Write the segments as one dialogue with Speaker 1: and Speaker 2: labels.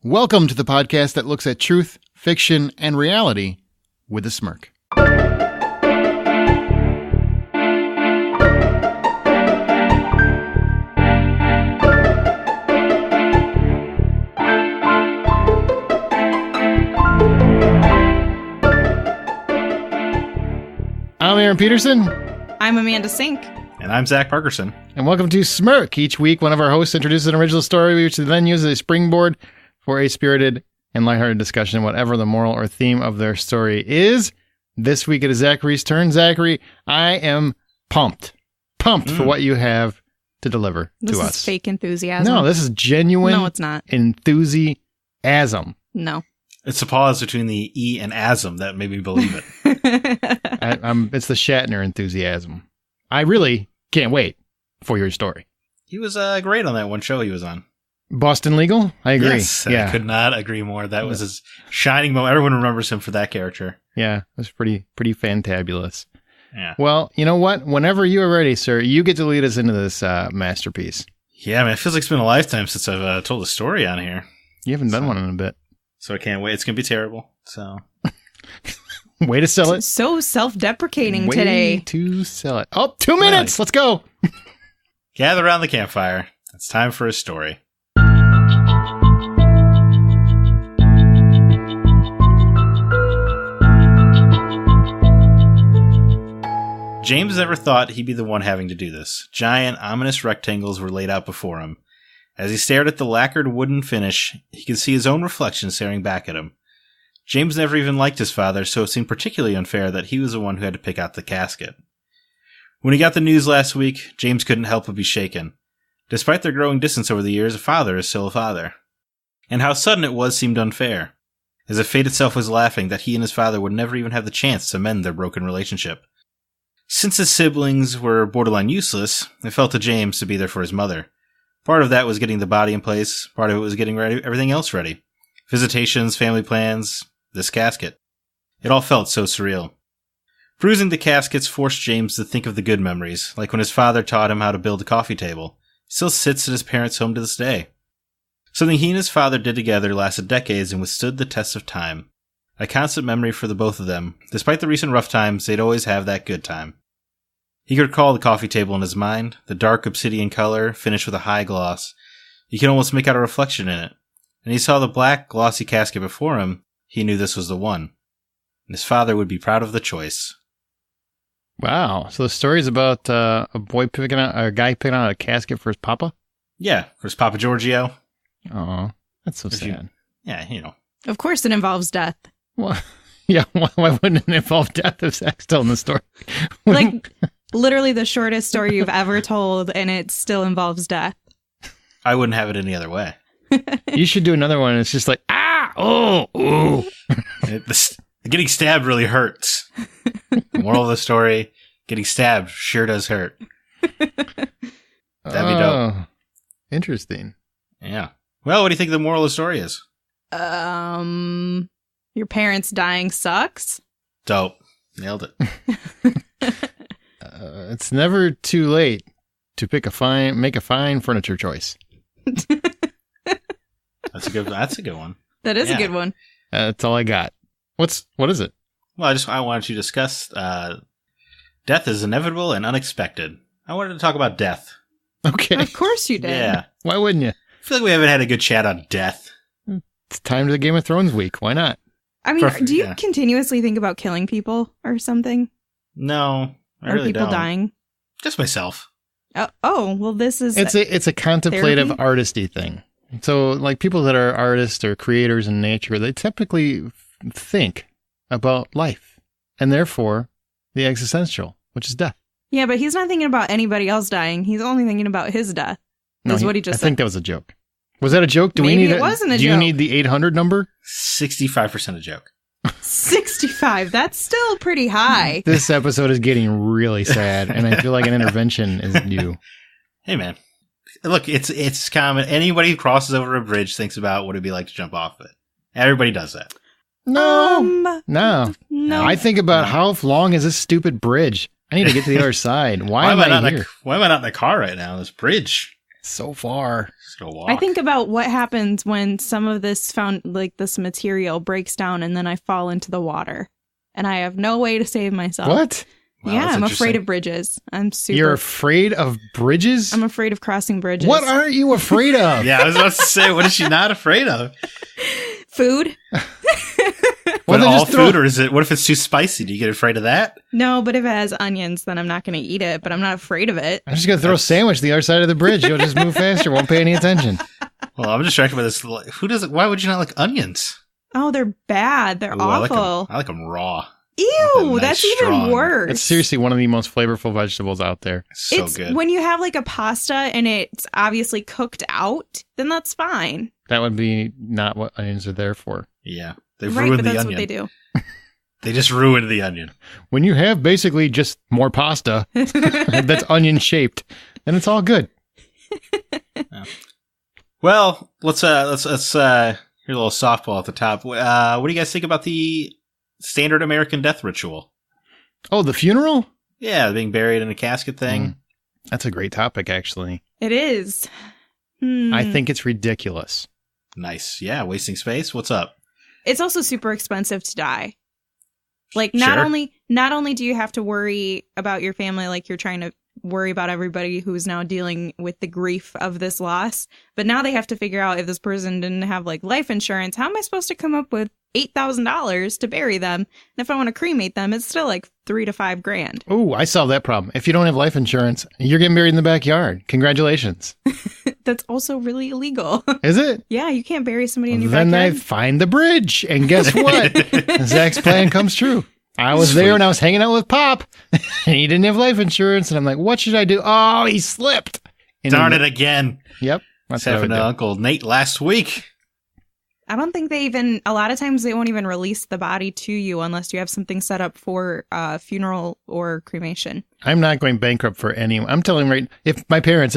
Speaker 1: Welcome to the podcast that looks at truth, fiction, and reality with a smirk. I'm Aaron Peterson.
Speaker 2: I'm Amanda Sink.
Speaker 3: And I'm Zack Parkerson.
Speaker 1: And welcome to Smirk. Each week, one of our hosts introduces an original story, which they then use as a springboard for a spirited and lighthearted discussion, whatever the moral or theme of their story is. This week it is Zachary's turn. Zachary, I am pumped for what you have to deliver to us.
Speaker 2: This is fake enthusiasm.
Speaker 1: No, this is genuine.
Speaker 2: No, it's not.
Speaker 1: Enthusiasm.
Speaker 2: No.
Speaker 3: It's a pause between the E and asm that made me believe it.
Speaker 1: It's the Shatner enthusiasm. I really can't wait for your story.
Speaker 3: He was great on that one show he was on.
Speaker 1: Boston Legal? I agree.
Speaker 3: Yes,
Speaker 1: yeah.
Speaker 3: I could not agree more. That was his shining moment. Everyone remembers him for that character.
Speaker 1: Yeah, it was pretty fantabulous.
Speaker 3: Yeah.
Speaker 1: Well, you know what? Whenever you are ready, sir, you get to lead us into this masterpiece.
Speaker 3: Yeah, man, it feels like it's been a lifetime since I've told a story on here.
Speaker 1: You haven't done one in a bit.
Speaker 3: So I can't wait. It's going to be terrible. So
Speaker 1: Way to sell it.
Speaker 2: So self-deprecating today.
Speaker 1: Way to sell it. Oh, 2 minutes. Let's go.
Speaker 3: Gather around the campfire. It's time for a story. James never thought he'd be the one having to do this. Giant, ominous rectangles were laid out before him. As he stared at the lacquered wooden finish, he could see his own reflection staring back at him. James never even liked his father, so it seemed particularly unfair that he was the one who had to pick out the casket. When he got the news last week, James couldn't help but be shaken. Despite their growing distance over the years, a father is still a father. And how sudden it was seemed unfair, as if fate itself was laughing that he and his father would never even have the chance to mend their broken relationship. Since his siblings were borderline useless, it fell to James to be there for his mother. Part of that was getting the body in place, part of it was getting everything else ready. Visitations, family plans, this casket. It all felt so surreal. Perusing the caskets forced James to think of the good memories, like when his father taught him how to build a coffee table. He still sits at his parents' home to this day. Something he and his father did together lasted decades and withstood the test of time. A constant memory for the both of them. Despite the recent rough times, they'd always have that good time. He could recall the coffee table in his mind, the dark obsidian color, finished with a high gloss. He could almost make out a reflection in it. And he saw the black, glossy casket before him. He knew this was the one. And his father would be proud of the choice.
Speaker 1: Wow. So the story's about a guy picking out a casket for his papa?
Speaker 3: Yeah, for his Papa Giorgio.
Speaker 1: Oh, that's so sad.
Speaker 3: Yeah, you know.
Speaker 2: Of course it involves death.
Speaker 1: Well, yeah, why wouldn't it involve death if Zach's telling the story?
Speaker 2: Like, literally the shortest story you've ever told, and it still involves death.
Speaker 3: I wouldn't have it any other way.
Speaker 1: You should do another one. It's just like, ooh.
Speaker 3: Getting stabbed really hurts. The moral of the story, getting stabbed sure does hurt. That'd be dope.
Speaker 1: Interesting.
Speaker 3: Yeah. Well, what do you think the moral of the story is?
Speaker 2: Your parents dying sucks?
Speaker 3: Dope. Nailed it.
Speaker 1: It's never too late to make a fine furniture choice.
Speaker 3: That's a good one.
Speaker 2: That is a good one.
Speaker 1: That's all I got. What is it?
Speaker 3: Well, I wanted to discuss death is inevitable and unexpected. I wanted to talk about death.
Speaker 1: Okay.
Speaker 2: Of course you did.
Speaker 3: Yeah.
Speaker 1: Why wouldn't you?
Speaker 3: I feel like we haven't had a good chat on death.
Speaker 1: It's time to the Game of Thrones week. Why not?
Speaker 2: I mean, do you continuously think about killing people or something?
Speaker 3: No, I really
Speaker 2: people
Speaker 3: don't.
Speaker 2: Dying?
Speaker 3: Just myself.
Speaker 2: Oh, well, this is...
Speaker 1: It's a contemplative,
Speaker 2: therapy?
Speaker 1: artisty thing. So, like, people that are artists or creators in nature, they typically think about life, and therefore, the existential, which is death.
Speaker 2: Yeah, but he's not thinking about anybody else dying. He's only thinking about his death.
Speaker 1: No,
Speaker 2: what he just said.
Speaker 1: I think that was a joke. Was that a joke?
Speaker 2: Maybe it wasn't a joke.
Speaker 1: Do you need the 800 number?
Speaker 3: 65% a joke.
Speaker 2: 65. That's still pretty high.
Speaker 1: This episode is getting really sad, and I feel like an intervention is due.
Speaker 3: Hey, man. Look, it's common. Anybody who crosses over a bridge thinks about what it'd be like to jump off it. Everybody does that.
Speaker 1: No. I think about how long is this stupid bridge? I need to get to the other side. Why am I not here?
Speaker 3: Why am I not in the car right now? This bridge.
Speaker 1: So far.
Speaker 3: Just go walk.
Speaker 2: I think about what happens when some of this this material breaks down and then I fall into the water and I have no way to save myself.
Speaker 1: What?
Speaker 3: Wow,
Speaker 2: Yeah,
Speaker 3: that's
Speaker 2: I'm
Speaker 3: interesting.
Speaker 2: afraid of bridges.
Speaker 1: You're afraid of bridges?
Speaker 2: I'm afraid of crossing bridges.
Speaker 1: What aren't you afraid of?
Speaker 3: Yeah, I was about to say, what is she not afraid of?
Speaker 2: Food?
Speaker 3: But
Speaker 1: then
Speaker 3: all
Speaker 1: just throw-
Speaker 3: food, or is it? What if it's too spicy? Do you get afraid of that?
Speaker 2: No, but if it has onions, then I'm not going to eat it, but I'm not afraid of it.
Speaker 1: I'm just going to throw a sandwich the other side of the bridge. You'll just move faster. Won't pay any attention.
Speaker 3: Well, I'm distracted by this. Who doesn't? Why would you not like onions?
Speaker 2: Oh, they're bad. They're
Speaker 3: Ooh,
Speaker 2: awful.
Speaker 3: I like them raw.
Speaker 2: Ew,
Speaker 3: nice,
Speaker 2: that's
Speaker 3: strong.
Speaker 2: even worse.
Speaker 1: It's seriously one of the most flavorful vegetables out there.
Speaker 3: So
Speaker 2: It's
Speaker 3: good.
Speaker 2: when you have like a pasta and it's obviously cooked out, then that's fine.
Speaker 1: That would be not what onions are there for.
Speaker 3: Yeah, they've
Speaker 2: Right,
Speaker 3: ruined
Speaker 2: but
Speaker 3: the
Speaker 2: that's
Speaker 3: onion.
Speaker 2: what they do.
Speaker 3: They just ruined the onion.
Speaker 1: When you have basically just more pasta that's onion shaped, then it's all good.
Speaker 3: Well, let's hear a little softball at the top. What do you guys think about the standard American death ritual?
Speaker 1: Oh, the funeral?
Speaker 3: Yeah, being buried in a casket thing.
Speaker 1: That's a great topic, actually.
Speaker 2: It is.
Speaker 1: I think it's ridiculous.
Speaker 3: Nice. Yeah, wasting space. What's up?
Speaker 2: It's also super expensive to die. Like not only do you have to worry about your family, like you're trying to worry about everybody who's now dealing with the grief of this loss, but now they have to figure out if this person didn't have like life insurance, how am I supposed to come up with $8,000 to bury them? And if I want to cremate them, it's still like $3,000 to $5,000.
Speaker 1: Oh, I solved that problem. If you don't have life insurance, you're getting buried in the backyard. Congratulations.
Speaker 2: That's also really illegal.
Speaker 1: Is it?
Speaker 2: Yeah, you can't bury somebody in your
Speaker 1: Then I
Speaker 2: backyard.
Speaker 1: find the bridge. And guess what? Zach's plan comes true. I was there
Speaker 3: Sweet.
Speaker 1: and I was hanging out with Pop. And he didn't have life insurance. And I'm like, what should I do? Oh, he slipped.
Speaker 3: Darn it again.
Speaker 1: Yep.
Speaker 3: That's
Speaker 1: That's what I would
Speaker 3: happened to
Speaker 1: do.
Speaker 3: Uncle Nate last week.
Speaker 2: I don't think a lot of times they won't even release the body to you unless you have something set up for funeral or cremation.
Speaker 1: I'm not going bankrupt for anyone. I'm telling you if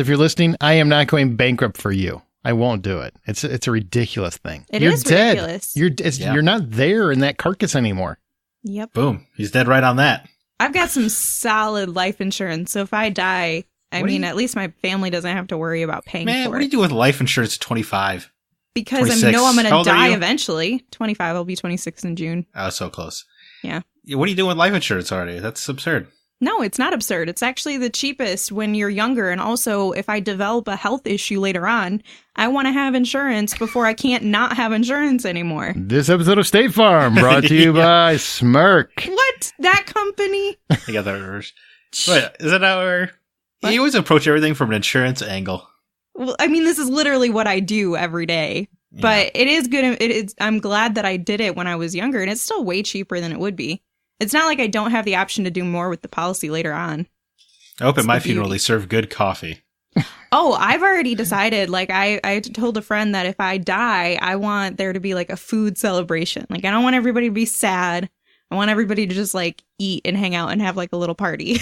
Speaker 1: you're listening, I am not going bankrupt for you. I won't do it. It's a ridiculous thing. You're
Speaker 2: Is
Speaker 1: dead.
Speaker 2: ridiculous.
Speaker 3: Yeah.
Speaker 1: You're not there in that carcass anymore.
Speaker 2: Yep.
Speaker 3: Boom. He's dead right on that.
Speaker 2: I've got some solid life insurance, so if I die, at least my family doesn't have to worry about paying
Speaker 3: Man,
Speaker 2: for
Speaker 3: what do
Speaker 2: it.
Speaker 3: you do with life insurance at 25?
Speaker 2: Because
Speaker 3: 26.
Speaker 2: I know I'm
Speaker 3: How
Speaker 2: going to
Speaker 3: old are
Speaker 2: die
Speaker 3: you?
Speaker 2: eventually. 25, I'll be 26 in June.
Speaker 3: Oh, so close.
Speaker 2: Yeah.
Speaker 3: What are you doing with life insurance already? That's absurd.
Speaker 2: No, it's not absurd. It's actually the cheapest when you're younger. And also, if I develop a health issue later on, I want to have insurance before I can't not have insurance anymore.
Speaker 1: This episode of State Farm brought to you by Smirk.
Speaker 2: What? That company?
Speaker 3: I got that reversed. Wait, is that how you always approach everything from an insurance angle?
Speaker 2: Well, I mean, this is literally what I do every day. But it is good. I'm glad that I did it when I was younger, and it's still way cheaper than it would be. It's not like I don't have the option to do more with the policy later on.
Speaker 3: I hope at
Speaker 2: It's
Speaker 3: my
Speaker 2: the
Speaker 3: funeral
Speaker 2: beauty.
Speaker 3: they serve good coffee.
Speaker 2: Oh, I've already decided. Like, I told a friend that if I die, I want there to be like a food celebration. Like, I don't want everybody to be sad. I want everybody to just like eat and hang out and have like a little party.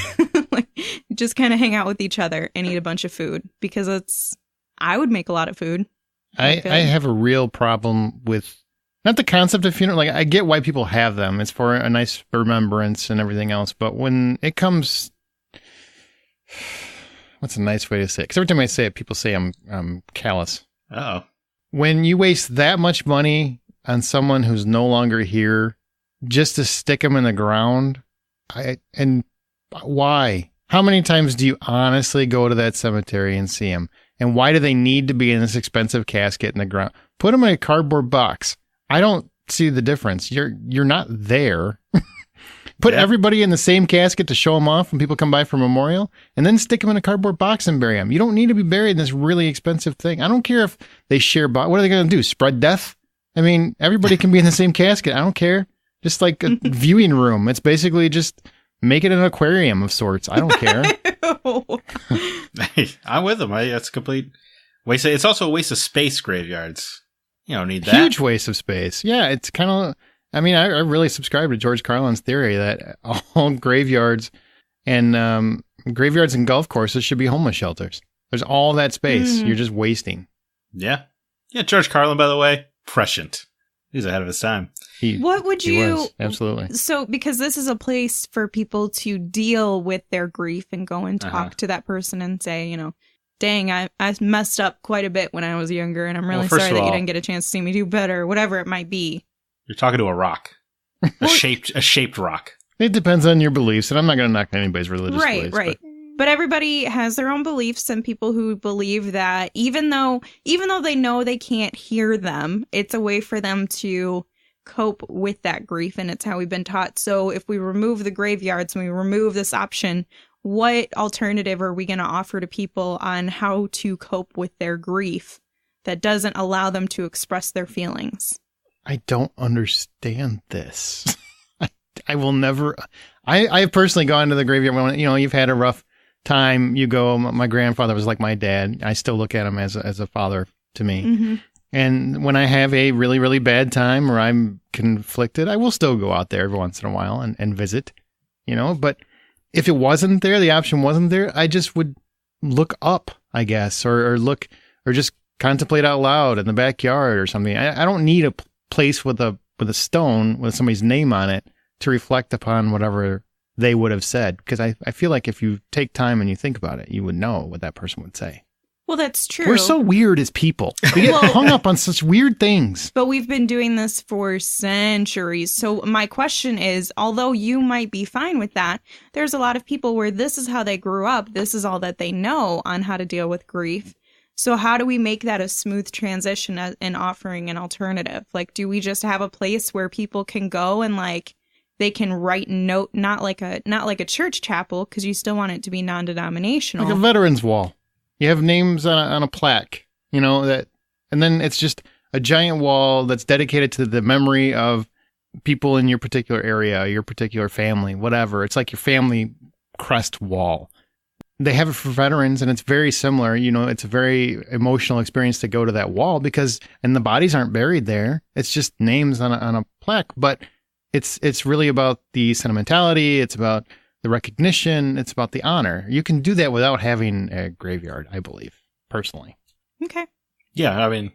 Speaker 2: Like, just kind of hang out with each other and eat a bunch of food because I would make a lot of food.
Speaker 1: I have a real problem with not the concept of funeral. Like, I get why people have them. It's for a nice remembrance and everything else. But when it comes, what's a nice way to say it? Because every time I say it, people say I'm callous.
Speaker 3: Oh,
Speaker 1: When you waste that much money on someone who's no longer here just to stick them in the ground, and why? How many times do you honestly go to that cemetery and see them? And why do they need to be in this expensive casket in the ground? Put them in a cardboard box. I don't see the difference. You're not there. Put everybody in the same casket to show them off when people come by for memorial, and then stick them in a cardboard box and bury them. You don't need to be buried in this really expensive thing. I don't care if they share. What are they going to do? Spread death? I mean, everybody can be in the same casket. I don't care. Just like a viewing room. It's basically just make it an aquarium of sorts. I don't care.
Speaker 3: I'm with them. That's a complete waste. It's also a waste of space. Graveyards. You don't need that.
Speaker 1: Huge waste of space. Yeah, it's kind of. I mean, I really subscribe to George Carlin's theory that all graveyards and golf courses should be homeless shelters. There's all that space. You're just wasting.
Speaker 3: Yeah. Yeah. George Carlin, by the way, prescient. He's ahead of his time.
Speaker 2: What would you...
Speaker 1: was, absolutely.
Speaker 2: So, because this is a place for people to deal with their grief and go and talk to that person and say, dang, I messed up quite a bit when I was younger, and I'm really
Speaker 3: Well,
Speaker 2: sorry
Speaker 3: first of
Speaker 2: that you
Speaker 3: all-
Speaker 2: didn't get a chance to see me do better, whatever it might be.
Speaker 3: You're talking to a rock. A shaped rock.
Speaker 1: It depends on your beliefs, and I'm not going to knock anybody's religious
Speaker 2: Right,
Speaker 1: beliefs.
Speaker 2: right. But everybody has their own beliefs, and people who believe that even though they know they can't hear them, it's a way for them to cope with that grief, and it's how we've been taught. So if we remove the graveyards and we remove this option, what alternative are we going to offer to people on how to cope with their grief that doesn't allow them to express their feelings?
Speaker 1: I don't understand this. I will never. I've personally gone to the graveyard when, you've had a rough time. You go, my grandfather was like my dad. I still look at him as a father to me.
Speaker 2: Mm-hmm.
Speaker 1: And when I have a really, really bad time or I'm conflicted, I will still go out there every once in a while and visit, but if it wasn't there, the option wasn't there, I just would look up, I guess, or look, or just contemplate out loud in the backyard or something. I don't need a place with a stone with somebody's name on it to reflect upon whatever they would have said. Because I feel like if you take time and you think about it, you would know what that person would say.
Speaker 2: Well, that's true.
Speaker 1: We're so weird as people. We get hung up on such weird things.
Speaker 2: But we've been doing this for centuries. So my question is, although you might be fine with that, there's a lot of people where this is how they grew up. This is all that they know on how to deal with grief. So how do we make that a smooth transition in offering an alternative? Like, do we just have a place where people can go and they can write a note, not like a church chapel, because you still want it to be non-denominational.
Speaker 1: Like a veterans wall. You have names on a plaque, and then it's just a giant wall that's dedicated to the memory of people in your particular area, your particular family, whatever. It's like your family crest wall. They have it for veterans, and it's very similar. It's a very emotional experience to go to that wall and the bodies aren't buried there. It's just names on a plaque, but it's really about the sentimentality. It's about the recognition. It's about the honor. You can do that without having a graveyard, I believe, personally.
Speaker 2: Okay.
Speaker 3: Yeah, I mean,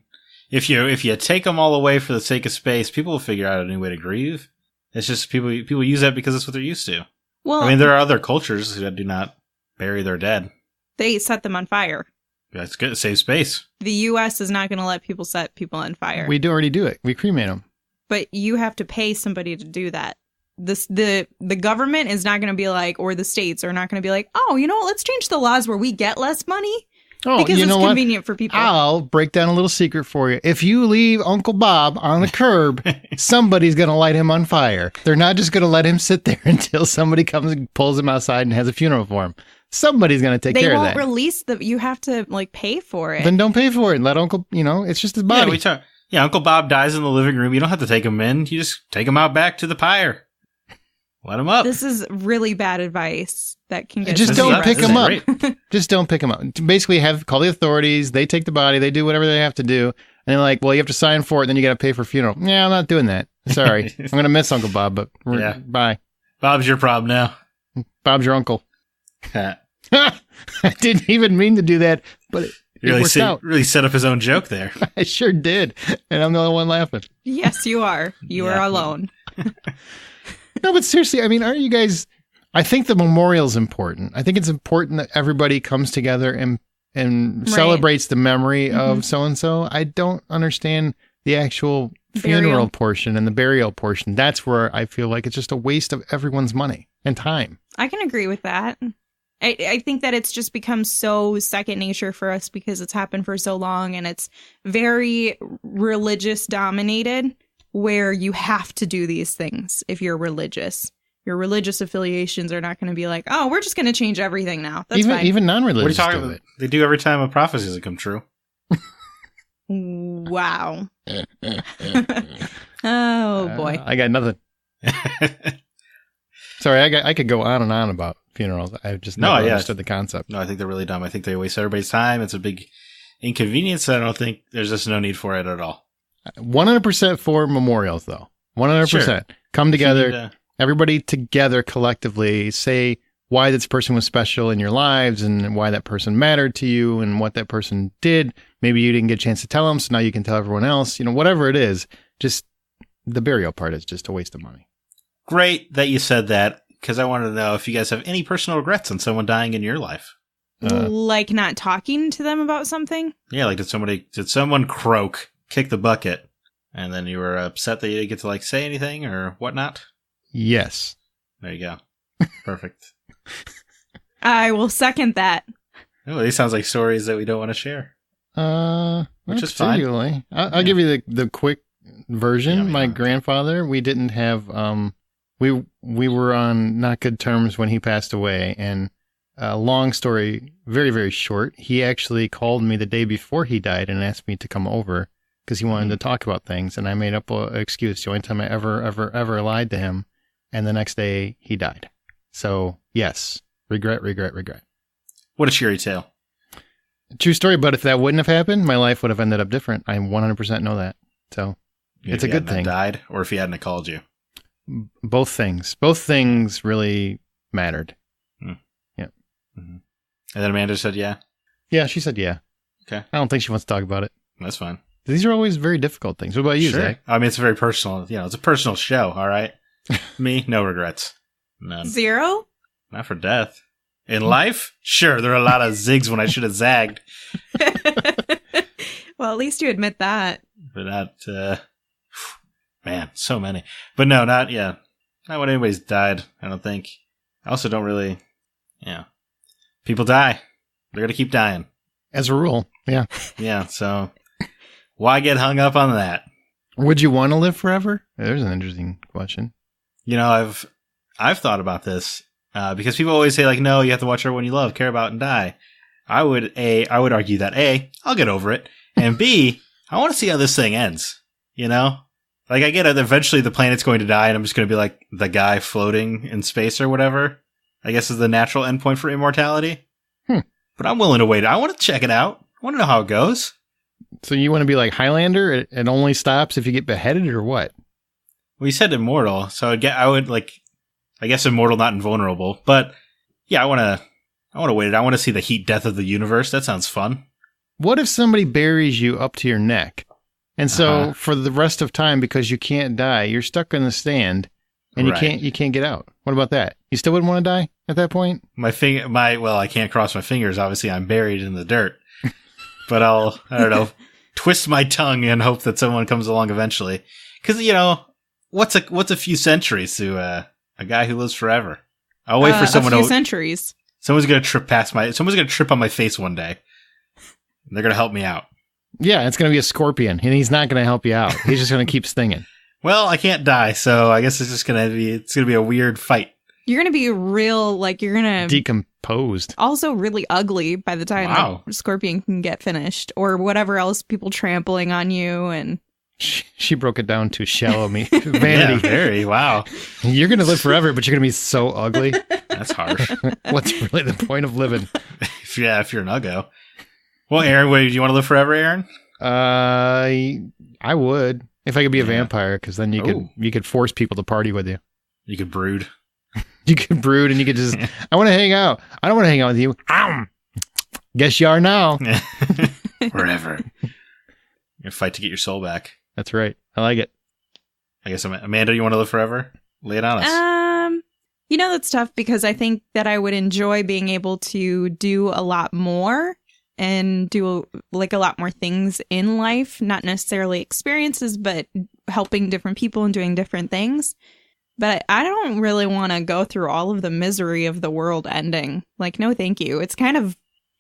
Speaker 3: if you take them all away for the sake of space, people will figure out a new way to grieve. It's just people use that because that's what they're used to.
Speaker 2: Well,
Speaker 3: I mean, there are other cultures that do not bury their dead.
Speaker 2: They set them on fire.
Speaker 3: That's good. It saves space.
Speaker 2: The U.S. is not going to let people set people on fire.
Speaker 1: We already do it. We cremate them.
Speaker 2: But you have to pay somebody to do that. The government is not going to be like, or the states are not going to be like, oh, let's change the laws where we get less money.
Speaker 1: Oh,
Speaker 2: because it's convenient for people.
Speaker 1: I'll break down a little secret for you. If you leave Uncle Bob on the curb, somebody's going to light him on fire. They're not just going to let him sit there until somebody comes and pulls him outside and has a funeral for him. Somebody's going to take care of that.
Speaker 2: They won't release you have to pay for it.
Speaker 1: Then don't pay for it. Let Uncle, it's just his body.
Speaker 3: Yeah, Uncle Bob dies in the living room. You don't have to take him in. You just take him out back to the pyre. Let him up.
Speaker 2: This is really bad advice that can get
Speaker 1: just don't pick him up.
Speaker 3: Great.
Speaker 1: Just don't pick him up. Basically, call the authorities. They take the body. They do whatever they have to do. And they're like, well, you have to sign for it. Then you got to pay for funeral. Yeah, I'm not doing that. Sorry. I'm going to miss Uncle Bob, but bye.
Speaker 3: Bob's your problem now.
Speaker 1: Bob's your uncle. I didn't even mean to do that, but it worked out.
Speaker 3: Really set up his own joke there.
Speaker 1: I sure did. And I'm the only one laughing.
Speaker 2: Yes, you are. You are alone.
Speaker 1: No, but seriously, I mean, aren't you guys... I think the memorial is important. I think it's important that everybody comes together and celebrates the memory of so-and-so. I don't understand the actual funeral portion and the burial portion. That's where I feel like it's just a waste of everyone's money and time.
Speaker 2: I can agree with that. I think that it's just become so second nature for us because it's happened for so long and it's very religious dominated, where you have to do these things if you're religious. Your religious affiliations are not going to be like, oh, we're just going to change everything now. That's fine.
Speaker 1: Even non-religious
Speaker 3: what are you talking about? They do every time a prophecy doesn't come true.
Speaker 2: Wow. Oh, boy.
Speaker 1: I got nothing. Sorry, I could go on and on about funerals. I've just never understood the concept.
Speaker 3: No, I think they're really dumb. I think they waste everybody's time. It's a big inconvenience. I don't think there's just no need for it at all.
Speaker 1: 100% for memorials, though. 100%. Sure. Come together, everybody together collectively, say why this person was special in your lives and why that person mattered to you and what that person did. Maybe you didn't get a chance to tell them, so now you can tell everyone else. Whatever it is, just the burial part is just a waste of money.
Speaker 3: Great that you said that, because I wanted to know if you guys have any personal regrets on someone dying in your life.
Speaker 2: Like not talking to them about something?
Speaker 3: Yeah, like did someone croak, kick the bucket, and then you were upset that you didn't get to like say anything or whatnot?
Speaker 1: Yes.
Speaker 3: There you go. Perfect.
Speaker 2: I will second that.
Speaker 3: Oh, these sounds like stories that we don't want to share. Which is fine.
Speaker 1: I'll give you the quick version.
Speaker 3: Yeah,
Speaker 1: My grandfather, we didn't have we were on not good terms when he passed away, and long story, very, very short, he actually called me the day before he died and asked me to come over because he wanted to talk about things, and I made up an excuse. The only time I ever lied to him, and the next day he died. So yes, regret.
Speaker 3: What a cheery tale.
Speaker 1: True story, but if that wouldn't have happened, my life would have ended up different. I 100% know that. So it's a good thing.
Speaker 3: Died, or if he hadn't called you.
Speaker 1: Both things really mattered. Yeah.
Speaker 3: Mm-hmm. And then Amanda said, yeah.
Speaker 1: Yeah, she said, yeah.
Speaker 3: Okay.
Speaker 1: I don't think she wants to talk about it.
Speaker 3: That's fine.
Speaker 1: These are always very difficult things. What about you,
Speaker 3: Sure.
Speaker 1: Zach?
Speaker 3: I mean, it's a very personal, it's a personal show. All right. Me, no regrets. None.
Speaker 2: 0?
Speaker 3: Not for death. In life? Sure. There are a lot of zigs when I should have zagged.
Speaker 2: Well, at least you admit that.
Speaker 3: But not, man, so many. But no, not when anybody's died, I don't think. I also don't really, people die. They're going to keep dying.
Speaker 1: As a rule, yeah.
Speaker 3: Yeah, so why get hung up on that?
Speaker 1: Would you want to live forever? There's an interesting question.
Speaker 3: I've thought about this because people always say, like, no, you have to watch everyone you love, care about, and die. I would argue that A, I'll get over it, and B, I want to see how this thing ends, Like, I get it, eventually the planet's going to die, and I'm just going to be like the guy floating in space or whatever, I guess is the natural endpoint for immortality. But I'm willing to wait. I want to check it out. I want to know how it goes.
Speaker 1: So you want to be like Highlander? It only stops if you get beheaded, or what?
Speaker 3: Well, you said immortal, so I guess immortal, not invulnerable. But yeah, I want to wait. I want to see the heat death of the universe. That sounds fun.
Speaker 1: What if somebody buries you up to your neck? And so for the rest of time, because you can't die, you're stuck in the stand and you can't get out. What about that? You still wouldn't want to die at that point?
Speaker 3: I can't cross my fingers. Obviously, I'm buried in the dirt. But I don't know, twist my tongue and hope that someone comes along eventually. Because, what's a few centuries to a guy who lives forever? I'll wait for someone.
Speaker 2: A few centuries.
Speaker 3: Someone's gonna trip on my face one day. They're gonna help me out.
Speaker 1: Yeah, it's gonna be a scorpion, and he's not gonna help you out. He's just gonna keep stinging.
Speaker 3: Well, I can't die, so I guess it's gonna be a weird fight.
Speaker 2: You're gonna be you're gonna
Speaker 1: decomposed.
Speaker 2: Also, really ugly by the time the scorpion can get finished, or whatever else, people trampling on you and.
Speaker 1: She broke it down to shallow vanity.
Speaker 3: Yeah, very. Wow.
Speaker 1: You're going to live forever, but you're going to be so ugly.
Speaker 3: That's harsh.
Speaker 1: What's really the point of living?
Speaker 3: if you're an uggo. Well, Aaron, do you want to live forever, Aaron?
Speaker 1: I would. If I could be a vampire, because then you could force people to party with you.
Speaker 3: You could brood.
Speaker 1: You could brood, and you could just, I want to hang out. I don't want to hang out with you. Guess you are now.
Speaker 3: Forever. You fight to get your soul back.
Speaker 1: That's right. I like it.
Speaker 3: I guess, Amanda, you want to live forever? Lay it on us.
Speaker 2: That's tough because I think that I would enjoy being able to do a lot more and do a lot more things in life, not necessarily experiences, but helping different people and doing different things. But I don't really want to go through all of the misery of the world ending. Like, no, thank you. It's kind of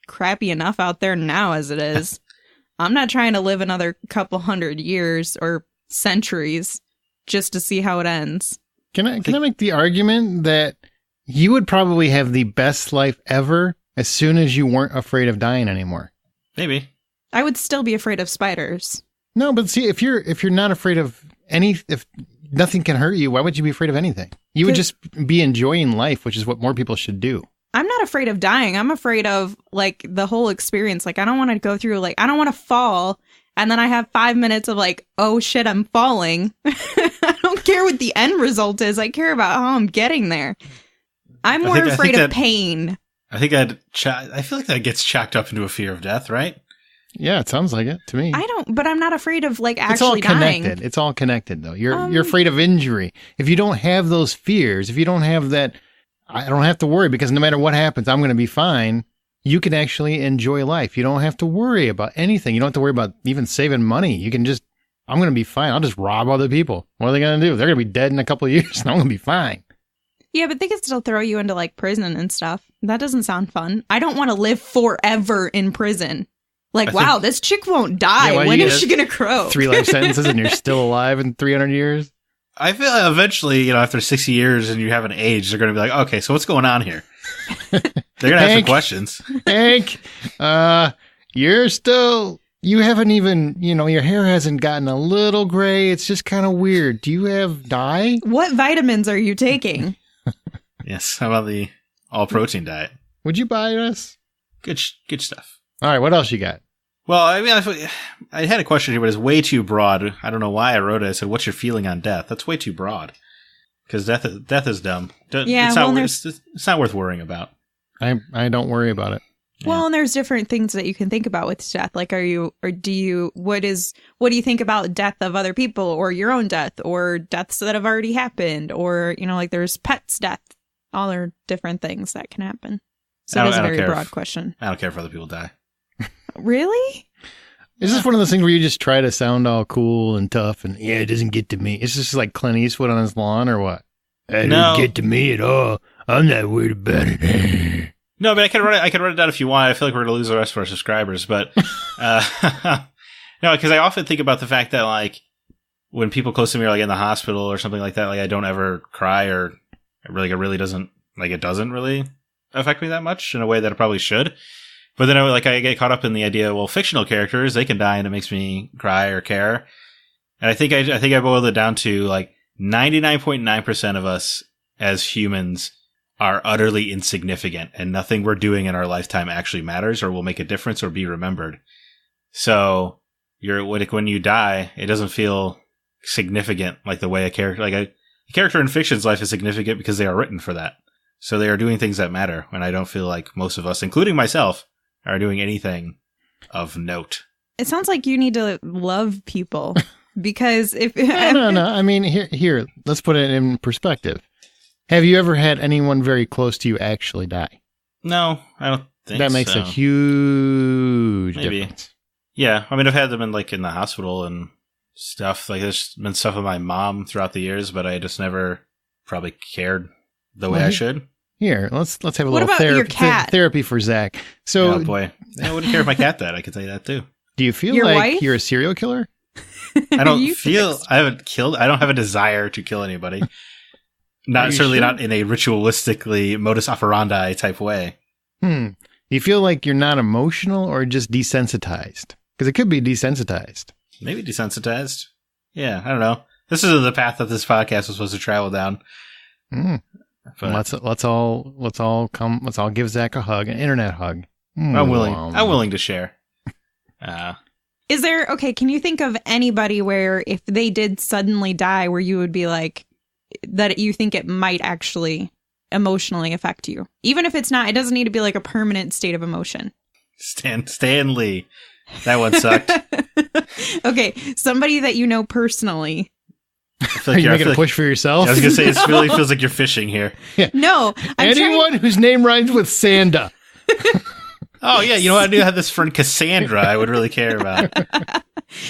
Speaker 2: crappy enough out there now as it is. I'm not trying to live another couple 100 years or centuries just to see how it ends.
Speaker 1: Can I make the argument that you would probably have the best life ever as soon as you weren't afraid of dying anymore?
Speaker 3: Maybe.
Speaker 2: I would still be afraid of spiders.
Speaker 1: No, but see, if you're not afraid of if nothing can hurt you, why would you be afraid of anything? You would just be enjoying life, which is what more people should do.
Speaker 2: I'm not afraid of dying. I'm afraid of the whole experience. I don't want to go through I don't want to fall and then I have 5 minutes of oh shit, I'm falling. I don't care what the end result is. I care about how I'm getting there. I'm more afraid of pain.
Speaker 3: I think I feel like that gets chalked up into a fear of death, right?
Speaker 1: Yeah, it sounds like it to me.
Speaker 2: But I'm not afraid of actually dying.
Speaker 1: It's all connected. It's all connected though. You're afraid of injury. If you don't have those fears, if you don't have that, I don't have to worry because no matter what happens, I'm going to be fine. you can actually enjoy life. You don't have to worry about anything. You don't have to worry about even saving money. You can just, I'm going to be fine. I'll just rob other people. What are they going to do? They're going to be dead in a couple of years and I'm going to be fine.
Speaker 2: Yeah, but they could still throw you into like prison and stuff. That doesn't sound fun. I don't want to live forever in prison. Like, wow, this chick won't die.
Speaker 1: Yeah,
Speaker 2: when is she going to croak?
Speaker 1: 3 life sentences and you're still alive in 300 years?
Speaker 3: I feel like eventually, after 60 years and you haven't aged, they're going to be like, okay, so what's going on here? They're going to ask some questions.
Speaker 1: Hank, you haven't even, your hair hasn't gotten a little gray. It's just kind of weird. Do you have dye?
Speaker 2: What vitamins are you taking?
Speaker 3: Yes, how about the all-protein diet?
Speaker 1: Would you buy us?
Speaker 3: Good stuff.
Speaker 1: All right, what else you got?
Speaker 3: Well, I mean, I had a question here, but it's way too broad. I don't know why I wrote it. I said, what's your feeling on death? That's way too broad. Because death is dumb.
Speaker 2: Yeah,
Speaker 3: it's not worth worrying about.
Speaker 1: I don't worry about it.
Speaker 2: Well, and there's different things that you can think about with death. Like, what do you think about death of other people or your own death or deaths that have already happened or, like there's pets' death. All are different things that can happen. So it is a very broad question.
Speaker 3: I don't care if other people die.
Speaker 2: Really?
Speaker 1: Is this one of those things where you just try to sound all cool and tough and, it doesn't get to me? It's just like Clint Eastwood on his lawn or what? It doesn't get to me at all. I'm not worried about it.
Speaker 3: No, but I can run it down if you want. I feel like we're going to lose the rest of our subscribers. But no, because I often think about the fact that, like, when people close to me are like in the hospital or something like that, like I don't ever cry or it doesn't really affect me that much in a way that it probably should. But then I get caught up in the idea, well, fictional characters, they can die and it makes me cry or care. And I think I boiled it down to like 99.9% of us as humans are utterly insignificant and nothing we're doing in our lifetime actually matters or will make a difference or be remembered. So when you die, it doesn't feel significant like the way a character in fiction's life is significant because they are written for that. So they are doing things that matter, and I don't feel like most of us, including myself, are doing anything of note.
Speaker 2: It sounds like you need to love people because if
Speaker 1: no. I mean, here, let's put it in perspective. Have you ever had anyone very close to you actually die?
Speaker 3: No, I don't think
Speaker 1: that makes a huge difference.
Speaker 3: Yeah, I mean, I've had them in the hospital and stuff. Like, there's been stuff with my mom throughout the years, but I just never probably cared the way I should.
Speaker 1: Here, let's have a little therapy for Zack. So,
Speaker 3: oh boy, I wouldn't care if my cat died. I could tell you that too.
Speaker 1: Do you feel like you're a serial killer?
Speaker 3: I don't feel. I haven't killed. I don't have a desire to kill anybody. Not in a ritualistically modus operandi type way.
Speaker 1: Do you feel like you're not emotional or just desensitized? Because it could be desensitized.
Speaker 3: Maybe desensitized. Yeah, I don't know. This is the path that this podcast was supposed to travel down.
Speaker 1: But let's all give Zack a hug, an internet hug.
Speaker 3: I'm willing to share.
Speaker 2: Is there, can you think of anybody where if they did suddenly die where you would be like, that you think it might actually emotionally affect you? Even if it's not, it doesn't need to be like a permanent state of emotion.
Speaker 3: Stan Lee. That one sucked.
Speaker 2: Okay, somebody that you know personally.
Speaker 1: Are you making a push for yourself?
Speaker 3: I was going to say, it really feels like you're fishing here.
Speaker 1: Yeah.
Speaker 2: No.
Speaker 1: Anyone whose name rhymes with Sanda.
Speaker 3: Oh, yeah. You know what? I do have this friend, Cassandra, I would really care about.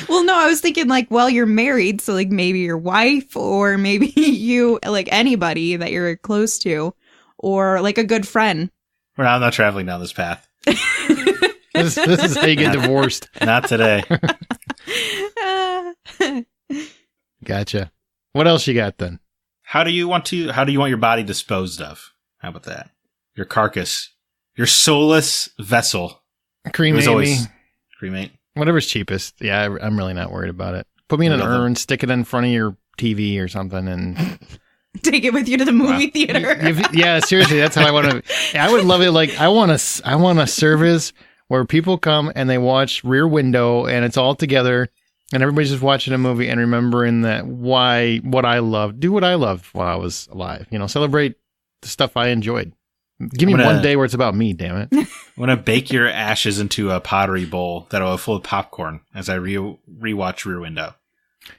Speaker 2: Well, no, I was thinking you're married. So maybe your wife or maybe you, anybody that you're close to or a good friend.
Speaker 3: Well, I'm not traveling down this path.
Speaker 1: This is how you get divorced.
Speaker 3: Not today.
Speaker 1: Gotcha. What else you got then?
Speaker 3: How do you want your body disposed of? How about that? Your carcass, your soulless vessel.
Speaker 1: Cremate.
Speaker 3: Cremate.
Speaker 1: Whatever's cheapest. Yeah, I'm really not worried about it. Put me in an urn, stick it in front of your TV or something, and
Speaker 2: take it with you to the movie theater.
Speaker 1: Yeah, seriously, that's how I want to. I would love it. I want a service where people come and they watch Rear Window, and it's all together. And everybody's just watching a movie and remembering what I loved. Do what I loved while I was alive. Celebrate the stuff I enjoyed. Give me one day where it's about me, damn it.
Speaker 3: I'm going to bake your ashes into a pottery bowl that'll full of popcorn as I rewatch Rear Window.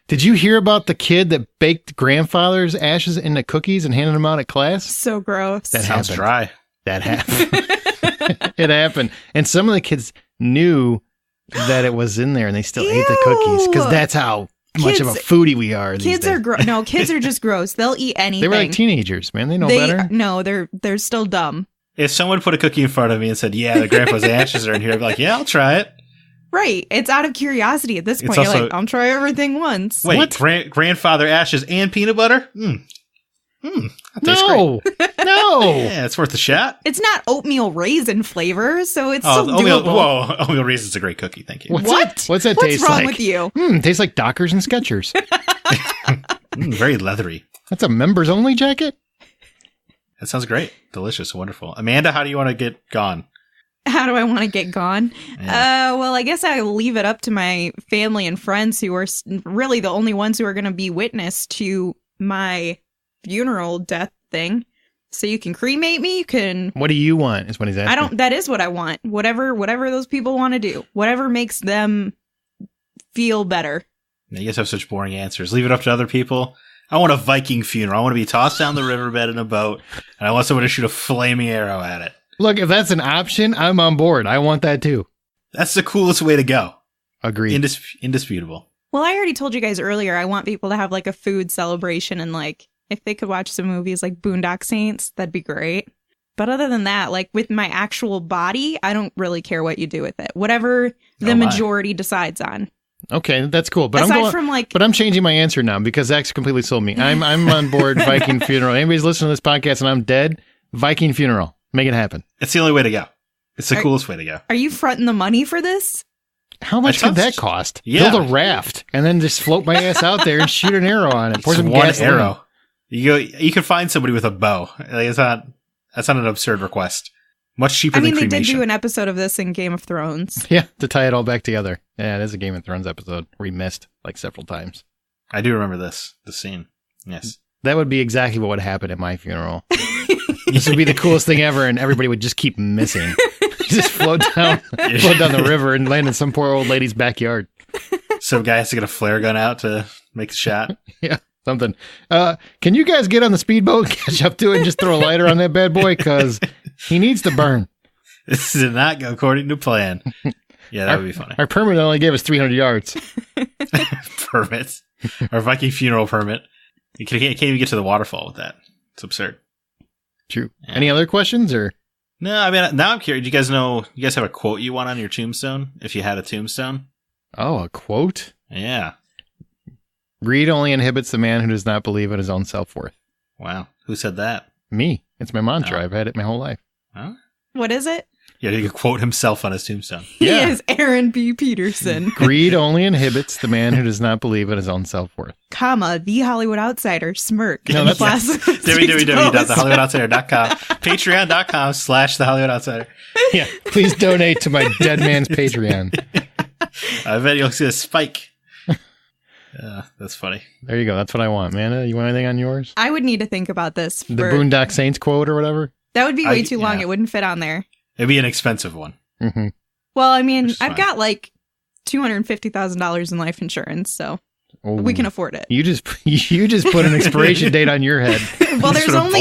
Speaker 1: Did you hear about the kid that baked grandfather's ashes into cookies and handed them out at class?
Speaker 2: So gross.
Speaker 3: That sounds dry.
Speaker 1: That happened. It happened. And some of the kids knew that it was in there and they still ate the cookies because that's how much of a foodie we are.
Speaker 2: Kids are no, kids are just gross. They'll eat anything.
Speaker 1: They were like teenagers, man. They know better.
Speaker 2: No, they're still dumb.
Speaker 3: If someone put a cookie in front of me and said, yeah, the grandpa's ashes are in here, I'd be like, yeah, I'll try it.
Speaker 2: Right. It's out of curiosity at this point. You're like, I'll try everything once.
Speaker 3: Wait, grandfather ashes and peanut butter? That tastes great.
Speaker 1: No.
Speaker 3: Yeah, it's worth a shot.
Speaker 2: It's not oatmeal raisin flavor, so it's still doable.
Speaker 3: Oatmeal raisin's a great cookie. Thank you.
Speaker 1: What's that taste like?
Speaker 2: What's wrong with you?
Speaker 1: Tastes like Dockers and Skechers.
Speaker 3: Very leathery.
Speaker 1: That's a members only jacket?
Speaker 3: That sounds great. Delicious. Wonderful. Amanda, how do you want to get gone?
Speaker 2: How do I want to get gone?
Speaker 3: Yeah.
Speaker 2: Well, I guess I'll leave it up to my family and friends who are really the only ones who are going to be witness to my funeral death thing. So you can cremate me. You can.
Speaker 1: What do you want? Is what he's asking.
Speaker 2: That is what I want. Whatever those people want to do. Whatever makes them feel better.
Speaker 3: You guys have such boring answers. Leave it up to other people. I want a Viking funeral. I want to be tossed down the riverbed in a boat, and I want someone to shoot a flaming arrow at it.
Speaker 1: Look, if that's an option, I'm on board. I want that too.
Speaker 3: That's the coolest way to go.
Speaker 1: Agreed.
Speaker 3: Indisputable.
Speaker 2: Well, I already told you guys earlier, I want people to have like a food celebration and like, if they could watch some movies like Boondock Saints, that'd be great. But other than that, like with my actual body, I don't really care what you do with it. Whatever the majority decides on.
Speaker 1: Okay, that's cool. But I'm changing my answer now because Zach's completely sold me. I'm on board Viking funeral. Anybody's listening to this podcast and I'm dead, Viking funeral. Make it happen.
Speaker 3: It's the only way to go. It's the coolest way to go.
Speaker 2: Are you fronting the money for this?
Speaker 1: How much could that cost?
Speaker 3: Yeah.
Speaker 1: Build a raft and then just float my ass out there and shoot an arrow on it. Pour some
Speaker 3: one
Speaker 1: gasoline.
Speaker 3: arrow. You can find somebody with a bow. Like, that's not an absurd request. Much cheaper than cremation.
Speaker 2: They did do an episode of this in Game of Thrones.
Speaker 1: Yeah, to tie it all back together. Yeah, it is a Game of Thrones episode we missed like several times.
Speaker 3: I do remember the scene. Yes.
Speaker 1: That would be exactly what would happen at my funeral. This would be the coolest thing ever, and everybody would just keep missing. Just float down the river and land in some poor old lady's backyard.
Speaker 3: Some guy has to get a flare gun out to make a shot.
Speaker 1: Yeah, something. Can you guys get on the speedboat, catch up to it, and just throw a lighter on that bad boy? Because he needs to burn.
Speaker 3: This did not go according to plan. Yeah, that would be funny.
Speaker 1: Our permit only gave us 300 yards.
Speaker 3: Permit. Our Viking funeral permit. You can't even get to the waterfall with that. It's absurd.
Speaker 1: True. Yeah. Any other questions or?
Speaker 3: No, I mean, now I'm curious. Do you guys have a quote you want on your tombstone? If you had a tombstone?
Speaker 1: Oh, a quote?
Speaker 3: Yeah.
Speaker 1: Greed only inhibits the man who does not believe in his own self-worth.
Speaker 3: Wow. Who said that?
Speaker 1: Me. It's my mantra. I've had it my whole life.
Speaker 3: Huh?
Speaker 2: What is it?
Speaker 3: Yeah, he could quote himself on his tombstone.
Speaker 2: He is Aaron B. Peterson.
Speaker 1: Greed only inhibits the man who does not believe in his own self-worth.
Speaker 2: The Hollywood Outsider, Smirk.
Speaker 3: No, that's www.thehollywoodoutsiders.com. Patreon.com/thehollywoodoutsiders.
Speaker 1: Yeah, please donate to my dead man's Patreon.
Speaker 3: I bet you'll see a spike. That's funny.
Speaker 1: There you go. That's what I want, man. You want anything on yours?
Speaker 2: I would need to think about this.
Speaker 1: The Boondock Saints quote or whatever?
Speaker 2: That would be way too long. It wouldn't fit on there.
Speaker 3: It'd be an expensive one.
Speaker 1: Mm-hmm.
Speaker 2: Well, I mean, I've got like $250,000 in life insurance, so we can afford it.
Speaker 1: You just put an expiration date on your head.
Speaker 2: Well, there's only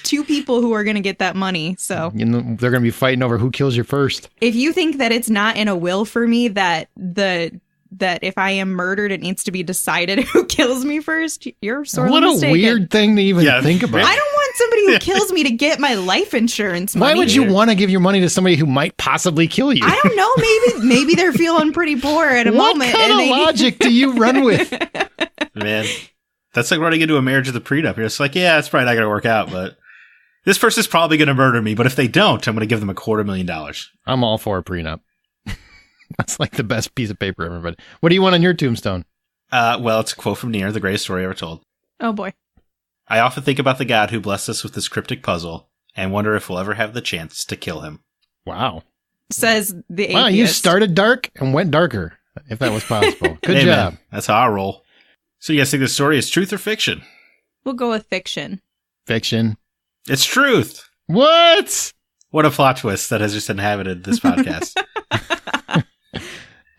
Speaker 2: 2 people who are going to get that money, so
Speaker 1: they're going to be fighting over who kills you first.
Speaker 2: If you think that it's not in a will for me that if I am murdered, it needs to be decided who kills me first, you're sorely mistaken.
Speaker 1: What a weird thing to even think about.
Speaker 2: I don't want somebody who kills me to get my life insurance money.
Speaker 1: Why would you want to give your money to somebody who might possibly kill you?
Speaker 2: I don't know. Maybe they're feeling pretty poor at a moment.
Speaker 1: What kind of logic do you run with?
Speaker 3: Man, that's like running into a marriage with a prenup. You're just like, yeah, it's probably not going to work out, but this person's probably going to murder me. But if they don't, I'm going to give them $250,000.
Speaker 1: I'm all for a prenup. That's like the best piece of paper ever. But what do you want on your tombstone?
Speaker 3: Well, it's a quote from Nier, the greatest story ever told.
Speaker 2: Oh, boy.
Speaker 3: I often think about the God who blessed us with this cryptic puzzle and wonder if we'll ever have the chance to kill him.
Speaker 1: Wow.
Speaker 2: Says the atheist.
Speaker 1: Wow, you started dark and went darker, if that was possible. Good job.
Speaker 3: Man, that's how I roll. So you guys think this story is truth or fiction?
Speaker 2: We'll go with fiction.
Speaker 1: Fiction.
Speaker 3: It's truth.
Speaker 1: What?
Speaker 3: What a plot twist that has just inhabited this podcast.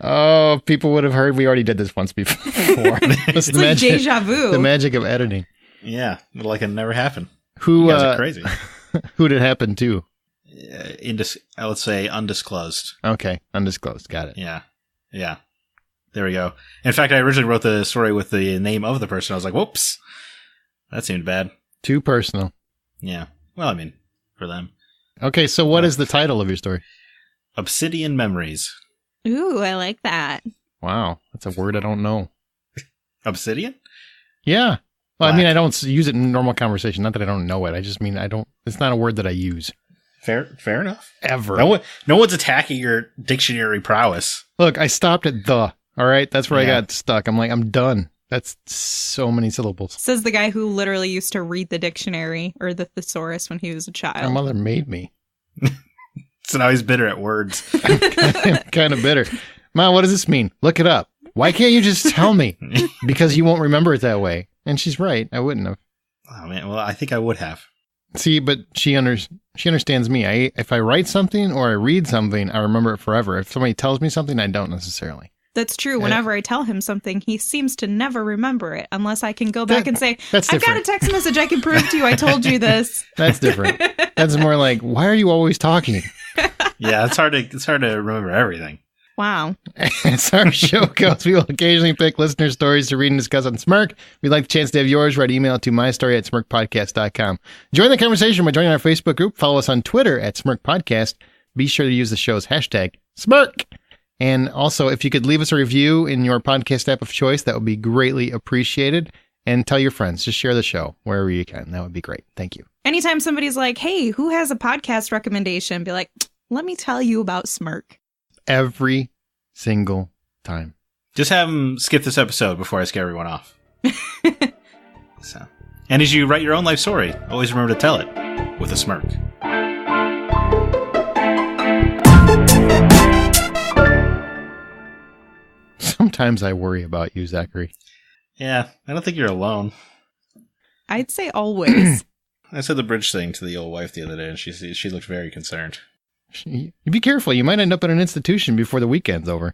Speaker 1: Oh, people would have heard we already did this once before.
Speaker 2: It's like deja vu.
Speaker 1: The magic of editing.
Speaker 3: Yeah, like it never happened.
Speaker 1: You
Speaker 3: guys are crazy.
Speaker 1: Who did it happen to?
Speaker 3: Let's say undisclosed.
Speaker 1: Okay, undisclosed. Got it.
Speaker 3: Yeah. There we go. In fact, I originally wrote the story with the name of the person. I was like, whoops. That seemed bad.
Speaker 1: Too personal.
Speaker 3: Yeah. Well, I mean, for them.
Speaker 1: Okay, so what is the title of your story?
Speaker 3: Obsidian Memories.
Speaker 2: Ooh, I like that.
Speaker 1: Wow, that's a word I don't know.
Speaker 3: Obsidian?
Speaker 1: Yeah. Well,
Speaker 3: Black.
Speaker 1: I mean, I don't use it in normal conversation. Not that I don't know it. I just mean it's not a word that I use.
Speaker 3: Fair enough.
Speaker 1: Ever.
Speaker 3: No one's attacking your dictionary prowess.
Speaker 1: Look, I stopped at the. All right? That's where I got stuck. I'm like, I'm done. That's so many syllables.
Speaker 2: Says the guy who literally used to read the dictionary or the thesaurus when he was a child.
Speaker 1: My mother made me.
Speaker 3: So now he's bitter at words.
Speaker 1: I'm kind of bitter. Mom, what does this mean? Look it up. Why can't you just tell me? Because you won't remember it that way. And she's right. I wouldn't have.
Speaker 3: Oh, man. Well, I think I would have.
Speaker 1: See, but she understands me. If I write something or I read something, I remember it forever. If somebody tells me something, I don't necessarily.
Speaker 2: That's true. Whenever I tell him something, he seems to never remember it unless I can go back and say, I've got a text message I can prove to you. I told you this.
Speaker 1: That's different. That's more like, why are you always talking?
Speaker 3: Yeah, it's hard to remember everything.
Speaker 2: Wow.
Speaker 1: As our show goes, we will occasionally pick listener stories to read and discuss on Smirk. If you'd like the chance to have yours, write email to mystory@smirkpodcast.com. Join the conversation by joining our Facebook group. Follow us on Twitter @SmirkPodcast. Be sure to use the show's hashtag Smirk. And also, if you could leave us a review in your podcast app of choice, that would be greatly appreciated. And tell your friends. Just share the show wherever you can. That would be great. Thank you.
Speaker 2: Anytime somebody's like, hey, who has a podcast recommendation? Be like, let me tell you about Smirk.
Speaker 1: Every single time.
Speaker 3: Just have them skip this episode before I scare everyone off. And as you write your own life story, always remember to tell it with a smirk.
Speaker 1: Sometimes I worry about you, Zachary.
Speaker 3: Yeah, I don't think you're alone.
Speaker 2: I'd say always.
Speaker 3: I said the bridge thing to the old wife the other day, and she looked very concerned.
Speaker 1: You be careful. You might end up in an institution before the weekend's over.